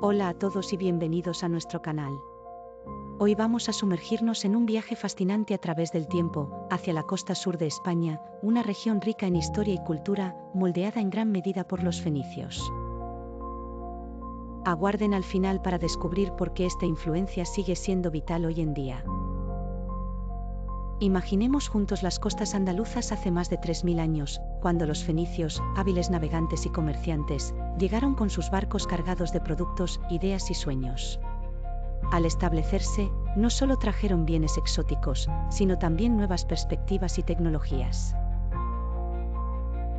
Hola a todos y bienvenidos a nuestro canal. Hoy vamos a sumergirnos en un viaje fascinante a través del tiempo, hacia la costa sur de España, una región rica en historia y cultura, moldeada en gran medida por los fenicios. Aguarden al final para descubrir por qué esta influencia sigue siendo vital hoy en día. Imaginemos juntos las costas andaluzas hace más de 3000 años, cuando los fenicios, hábiles navegantes y comerciantes, llegaron con sus barcos cargados de productos, ideas y sueños. Al establecerse, no solo trajeron bienes exóticos, sino también nuevas perspectivas y tecnologías.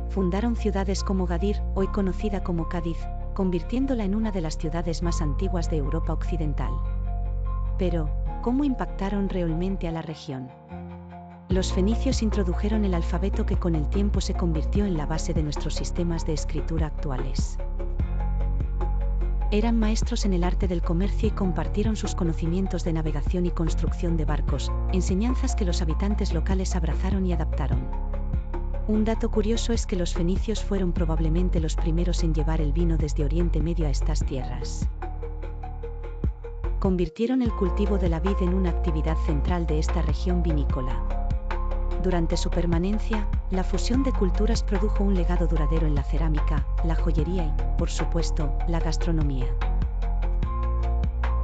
Fundaron ciudades como Gadir, hoy conocida como Cádiz, convirtiéndola en una de las ciudades más antiguas de Europa Occidental. Pero, ¿cómo impactaron realmente a la región? Los fenicios introdujeron el alfabeto que con el tiempo se convirtió en la base de nuestros sistemas de escritura actuales. Eran maestros en el arte del comercio y compartieron sus conocimientos de navegación y construcción de barcos, enseñanzas que los habitantes locales abrazaron y adaptaron. Un dato curioso es que los fenicios fueron probablemente los primeros en llevar el vino desde Oriente Medio a estas tierras. Convirtieron el cultivo de la vid en una actividad central de esta región vinícola. Durante su permanencia, la fusión de culturas produjo un legado duradero en la cerámica, la joyería y, por supuesto, la gastronomía.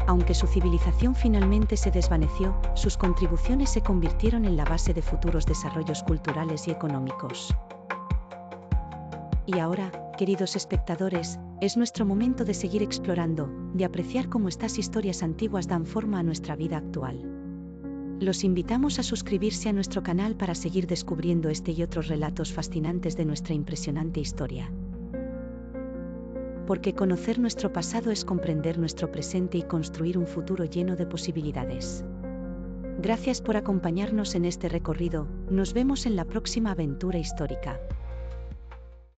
Aunque su civilización finalmente se desvaneció, sus contribuciones se convirtieron en la base de futuros desarrollos culturales y económicos. Y ahora, queridos espectadores, es nuestro momento de seguir explorando, de apreciar cómo estas historias antiguas dan forma a nuestra vida actual. Los invitamos a suscribirse a nuestro canal para seguir descubriendo este y otros relatos fascinantes de nuestra impresionante historia. Porque conocer nuestro pasado es comprender nuestro presente y construir un futuro lleno de posibilidades. Gracias por acompañarnos en este recorrido, nos vemos en la próxima aventura histórica.